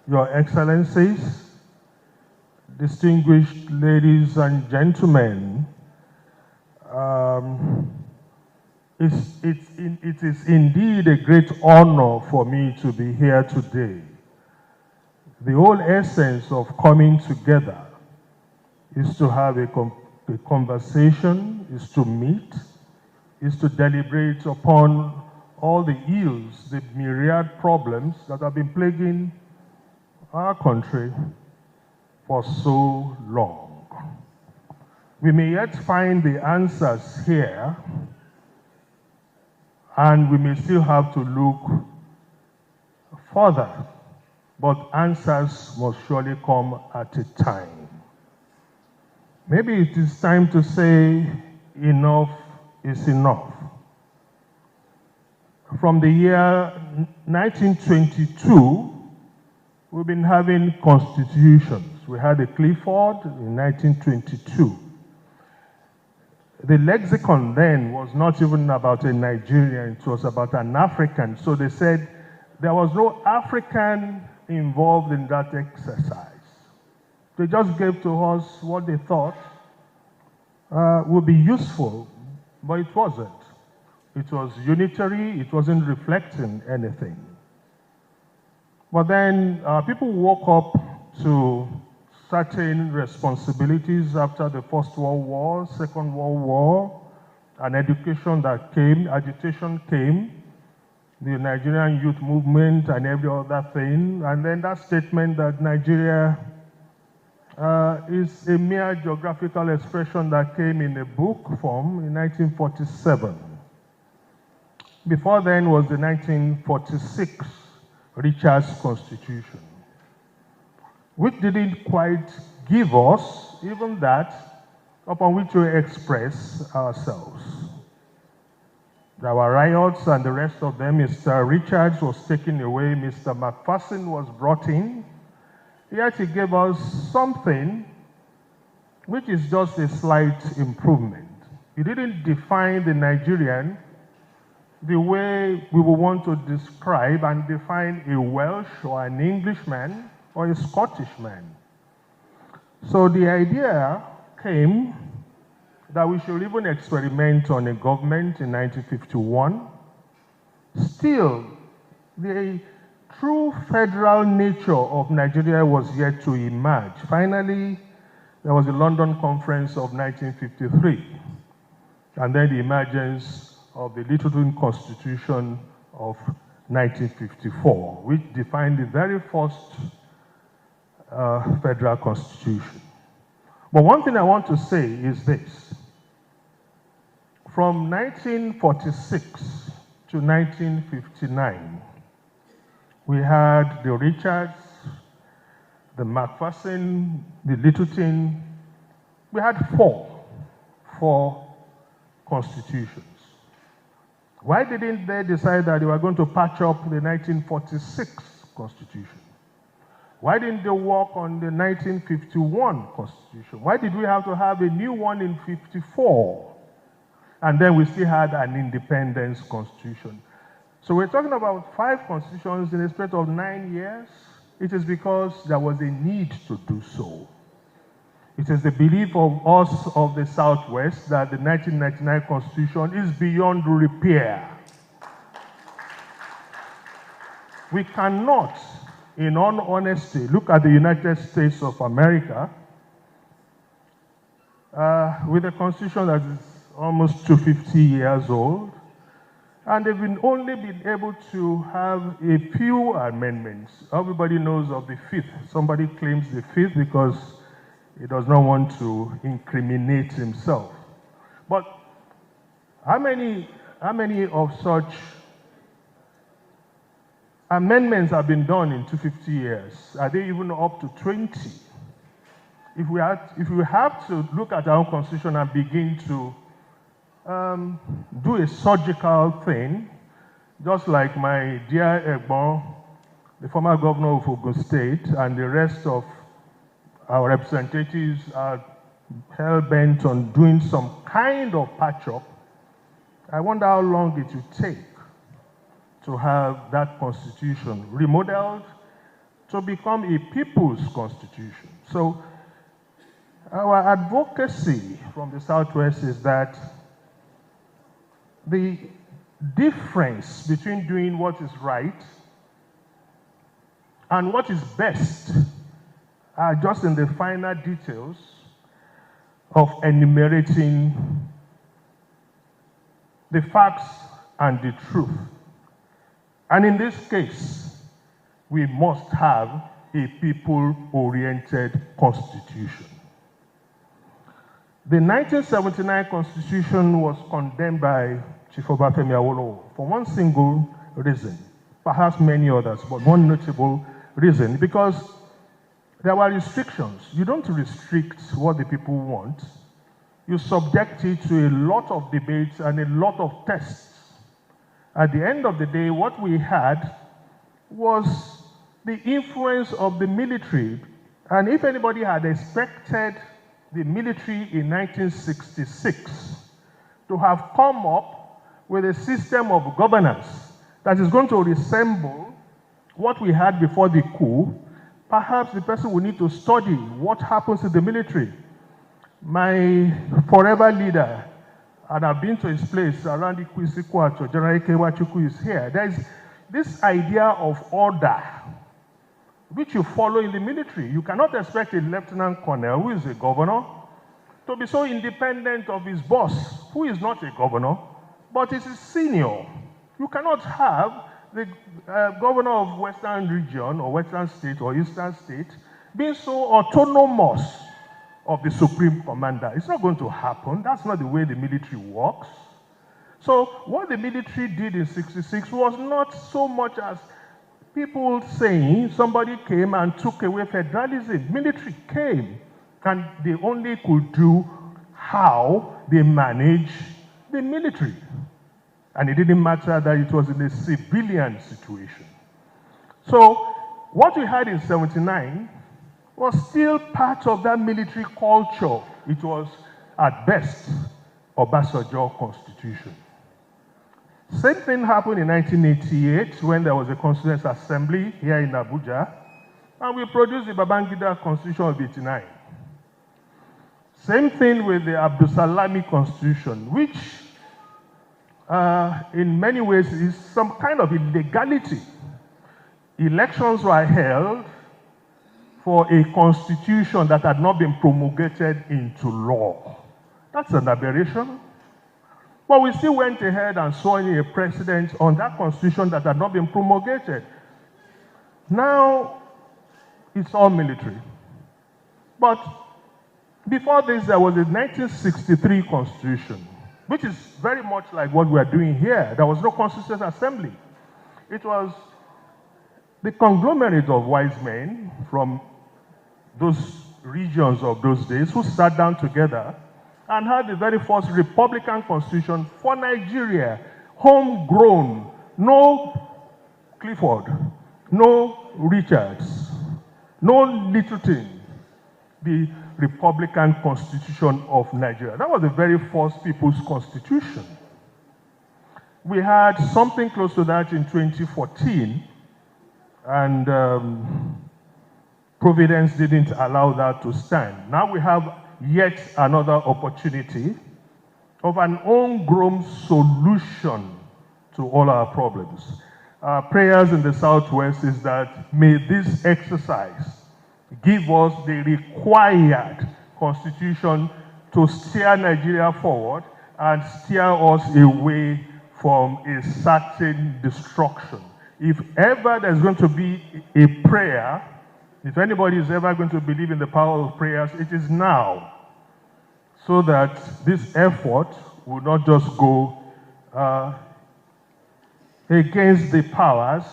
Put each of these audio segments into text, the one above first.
Your Excellencies, distinguished ladies and gentlemen, it is indeed a great honor for me to be here today. The whole essence of coming together is to have a conversation, is to meet, is to deliberate upon all the ills, the myriad problems that have been plaguing our country for so long. We may yet find the answers here, and we may still have to look further, but answers must surely come at a time. Maybe it is time to say enough is enough. From the year 1922, we've been having constitutions. We had a Clifford in 1922. The lexicon then was not even about a Nigerian, it was about an African. So they said there was no African involved in that exercise. They just gave to us what they thought would be useful, but it wasn't. It was unitary, it wasn't reflecting anything. But then people woke up to certain responsibilities after the First World War, Second World War, an education that came, agitation came, the Nigerian youth movement and every other thing, and then that statement that Nigeria is a mere geographical expression that came in a book form in 1947. Before then was the 1946 Richard's Constitution, which didn't quite give us even that upon which we express ourselves. There were riots and the rest of them. Mr. Richards was taken away, Mr. McPherson was brought in, yet he gave us something which is just a slight improvement. He didn't define the Nigerian the way we would want to describe and define a Welsh or an Englishman or a Scottish man. So the idea came that we should even experiment on a government in 1951. Still, the true federal nature of Nigeria was yet to emerge. Finally, there was the London Conference of 1953, and then the emergence of the Littleton Constitution of 1954, which defined the very first federal constitution. But one thing I want to say is this. From 1946 to 1959, we had the Richards, the McPherson, the Littleton. We had four constitutions. Why didn't they decide that they were going to patch up the 1946 constitution? Why didn't they work on the 1951 constitution? Why did we have to have a new one in 54? And then we still had an independence constitution. So we're talking about 5 constitutions in a space of 9 years. It is because there was a need to do so. It is the belief of us of the Southwest that the 1999 constitution is beyond repair. We cannot, in all honesty, look at the United States of America with a constitution that is almost 250 years old, and they've only been able to have a few amendments. Everybody knows of the 5th. Somebody claims the 5th because he does not want to incriminate himself. But how many of such amendments have been done in 250 years? Are they even up to 20? If we have to look at our own constitution and begin to do a surgical thing, just like my dear Egbon, the former governor of Ogun State, and the rest of our representatives are hell-bent on doing some kind of patch-up, I wonder how long it will take to have that constitution remodeled to become a people's constitution. So our advocacy from the Southwest is that the difference between doing what is right and what is best are just in the finer details of enumerating the facts and the truth. And in this case, we must have a people-oriented constitution. The 1979 constitution was condemned by Chief Obafemi Awolowo for one single reason, perhaps many others, but one notable reason, because there were restrictions. You don't restrict what the people want. You subject it to a lot of debates and a lot of tests. At the end of the day, what we had was the influence of the military. And if anybody had expected the military in 1966 to have come up with a system of governance that is going to resemble what we had before the coup, perhaps the person will need to study what happens in the military. My forever leader, and I've been to his place around Ikwisikwato, General Ikewachukwu is here. There is this idea of order, which you follow in the military. You cannot expect a lieutenant colonel, who is a governor, to be so independent of his boss, who is not a governor, but is his senior. You cannot have the governor of Western region or Western state or Eastern state being so autonomous of the supreme commander. It's not going to happen. That's not the way the military works. So what the military did in '66 was not so much as people saying somebody came and took away federalism. Military came, and they only could do how they manage the military. And it didn't matter that it was in a civilian situation. So what we had in '79 was still part of that military culture. It was, at best, Obasanjo constitution. Same thing happened in 1988 when there was a Constituent Assembly here in Abuja, and we produced the Babangida Constitution of '89. Same thing with the Abdusalami Constitution, which in many ways is some kind of illegality. Elections were held for a constitution that had not been promulgated into law. That's an aberration. But we still went ahead and saw a president on that constitution that had not been promulgated. Now, it's all military. But before this, there was a 1963 constitution, which is very much like what we are doing here. There was no Constituent Assembly. It was the conglomerate of wise men from those regions of those days who sat down together and had the very first Republican Constitution for Nigeria, homegrown, no Clifford, no Richards, no Littleton, the Republican Constitution of Nigeria. That was the very first People's Constitution. We had something close to that in 2014, and Providence didn't allow that to stand. Now we have yet another opportunity of an homegrown solution to all our problems. Our prayers in the Southwest is that may this exercise give us the required constitution to steer Nigeria forward and steer us away from a certain destruction. If ever there's going to be a prayer, if anybody is ever going to believe in the power of prayers, it is now, so that this effort will not just go against the powers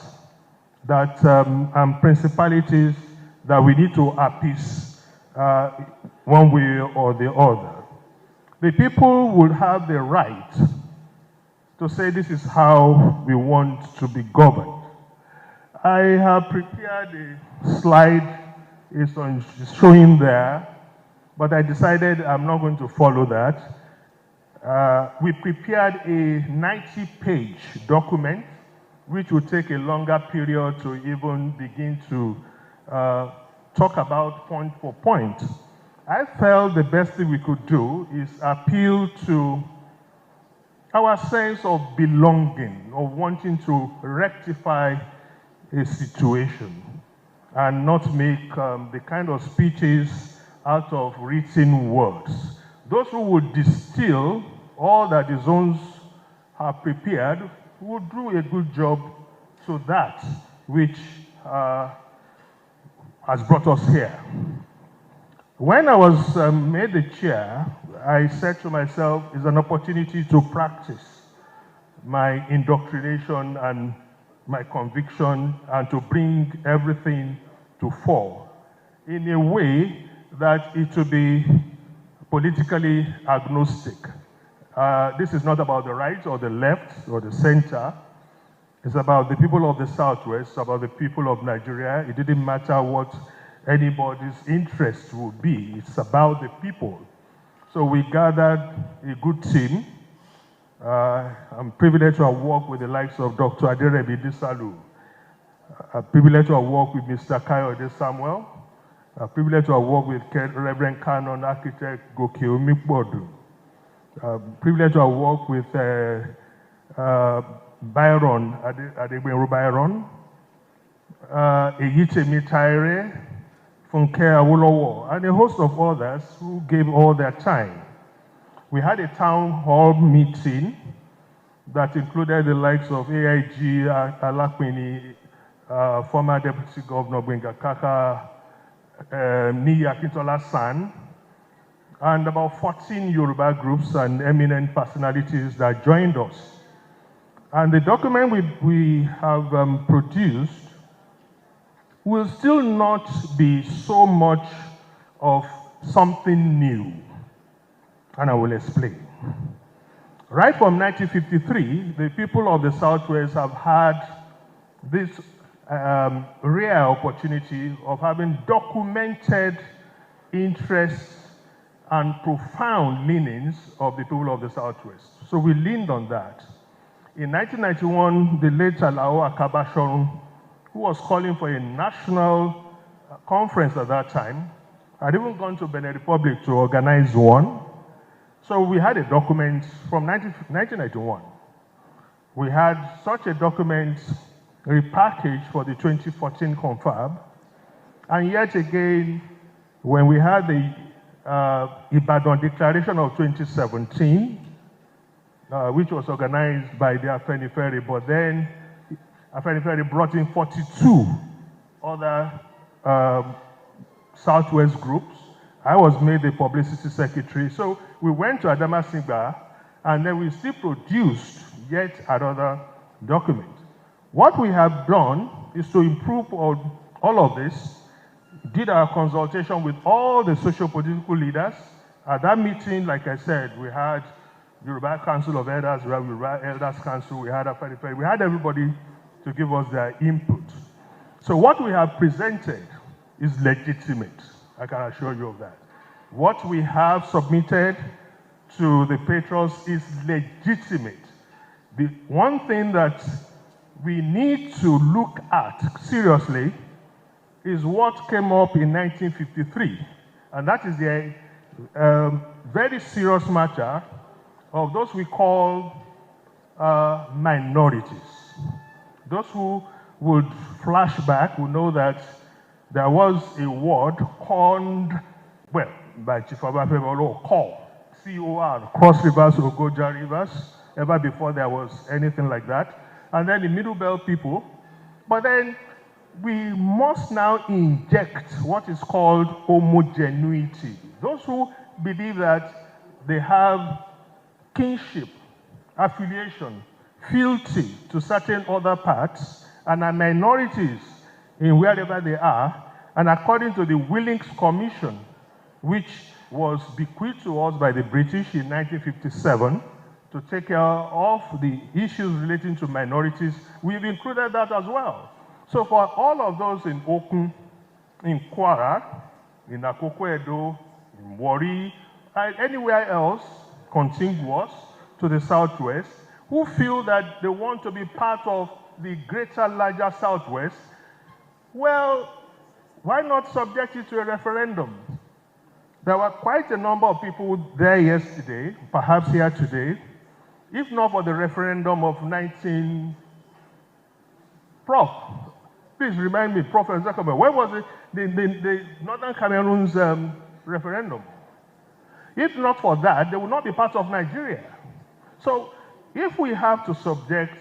that and principalities that we need to appease one way or the other. The people will have the right to say this is how we want to be governed. I have prepared a slide, it's showing there, but I decided I'm not going to follow that. We prepared a 90-page document, which will take a longer period to even begin to talk about point for point. I felt the best thing we could do is appeal to our sense of belonging, of wanting to rectify a situation and not make the kind of speeches out of written words. Those who would distill all that the zones have prepared would do a good job to that which has brought us here. When I was made the chair, I said to myself, it's an opportunity to practice my indoctrination and my conviction and to bring everything to fore in a way that it will be politically agnostic. This is not about the right or the left or the center. It's about the people of the Southwest, it's about the people of Nigeria. It didn't matter what anybody's interest would be. It's about the people. So we gathered a good team. I'm privileged to have worked with the likes of Dr. Aderebi Disalu. I'm privileged to have worked with Mr. Kayode Samuel. I'm privileged to have worked with Reverend Canon Architect Goke Omikbodu. I'm privileged to have worked with Byron, Adegbenro Byron, Eyitemi Taire, Funke Awolowo, and a host of others who gave all their time. We had a town hall meeting that included the likes of AIG Alakpini, former Deputy Governor Gbenga Kaka, Niyi Akintola San, and about 14 Yoruba groups and eminent personalities that joined us. And the document we have produced will still not be so much of something new. And I will explain. Right from 1953, the people of the Southwest have had this rare opportunity of having documented interests and profound leanings of the people of the Southwest. So we leaned on that. In 1991, the late Alao Akabashorun, who was calling for a national conference at that time, had even gone to Benin Republic to organize one. So we had a document from 1991. We had such a document repackaged for the 2014 confab. And yet again, when we had the Ibadan Declaration of 2017, which was organized by the Afenifere, but then Afenifere brought in 42 other Southwest groups. I was made the publicity secretary. So we went to Adamasingba, and then we still produced yet another document. What we have done is to improve on all of this, did our consultation with all the socio-political leaders. At that meeting, like I said, we had Yoruba Council of Elders, we had Yoruba Elders Council, we had Afenifere, we had everybody to give us their input. So what we have presented is legitimate. I can assure you of that. What we have submitted to the patrons is legitimate. The one thing that we need to look at seriously is what came up in 1953. And that is the very serious matter of those we call minorities. Those who would flash back will know that there was a word called, well, by Chief Abafebolo, call, C-O-R, Cross Rivers, Ogoja Rivers, ever before there was anything like that. And then the Middle Belt people. But then we must now inject what is called homogeneity. Those who believe that they have kinship, affiliation, fealty to certain other parts and are minorities in wherever they are, and according to the Willings Commission, which was bequeathed to us by the British in 1957 to take care of the issues relating to minorities, we've included that as well. So for all of those in Okun, in Kwara, in Akoko Edo, in Warri, and anywhere else contiguous to the Southwest, who feel that they want to be part of the greater, larger Southwest, well, Why not subject it to a referendum? There were quite a number of people there yesterday, perhaps here today, if not for the referendum of 19... Prof, please remind me, Prof. Zuckerberg, when was it, the Northern Cameroon's referendum? If not for that, they would not be part of Nigeria. So if we have to subject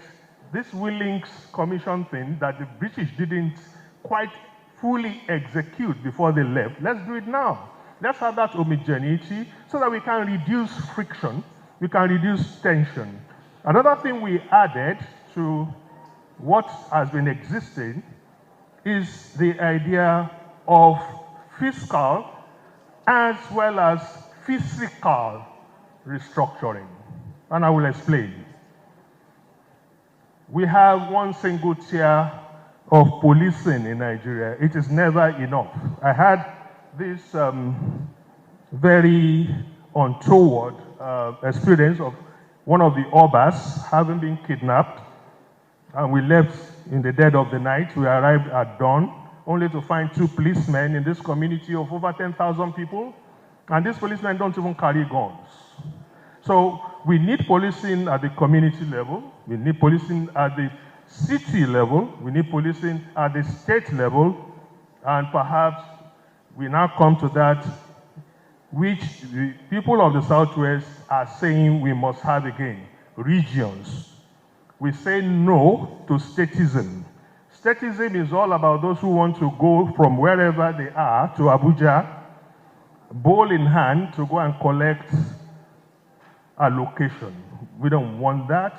this Willings Commission thing that the British didn't quite fully execute before they left, let's do it now. Let's have that homogeneity so that we can reduce friction, we can reduce tension. Another thing we added to what has been existing is the idea of fiscal as well as physical restructuring. And I will explain. We have one single tier of policing in Nigeria. It is never enough. I had this very untoward experience of one of the Obas having been kidnapped, and we left in the dead of the night. We arrived at dawn, only to find 2 policemen in this community of over 10,000 people, and these policemen don't even carry guns. So we need policing at the community level, we need policing at the city level, we need policing at the state level, and perhaps we now come to that which the people of the Southwest are saying we must have again, regions. We say no to statism. Statism is all about those who want to go from wherever they are to Abuja, bowl in hand, to go and collect allocation. We don't want that.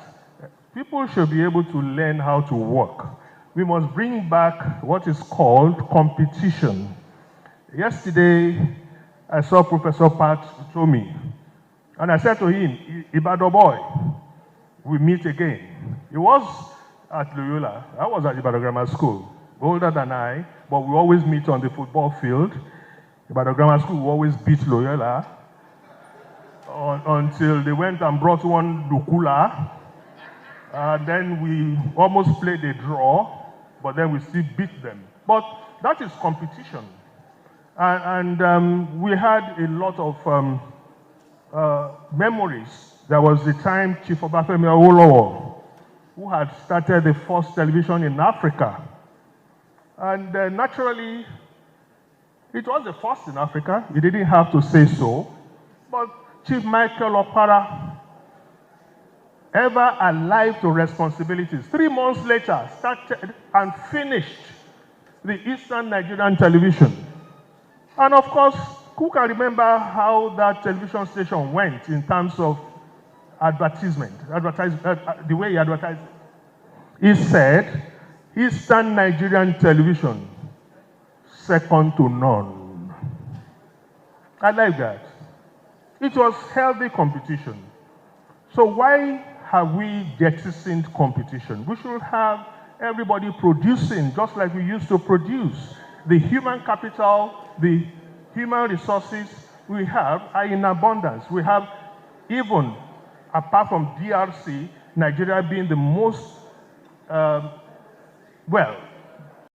People should be able to learn how to work. We must bring back what is called competition. Yesterday, I saw Professor Pat Tomi, and I said to him, Ibadan boy, we meet again. He was at Loyola. I was at Ibadan Grammar School, older than I, but we always meet on the football field. Ibadan Grammar School will always beat Loyola until they went and brought one Lukula. Then we almost played a draw, but then we still beat them. But that is competition. And we had a lot of memories. There was the time Chief Obafemi Awolowo, who had started the first television in Africa. And naturally, it was the first in Africa. He didn't have to say so. But Chief Michael Okpara, ever alive to responsibilities, 3 months later, started and finished the Eastern Nigerian television. And of course, who can remember how that television station went in terms of advertisement, the way he advertised? He said, Eastern Nigerian television, second to none. I like that. It was healthy competition. So why have we jettisoned competition? We should have everybody producing just like we used to produce. The human capital, the human resources we have are in abundance. We have, even apart from DRC, Nigeria being the most, well,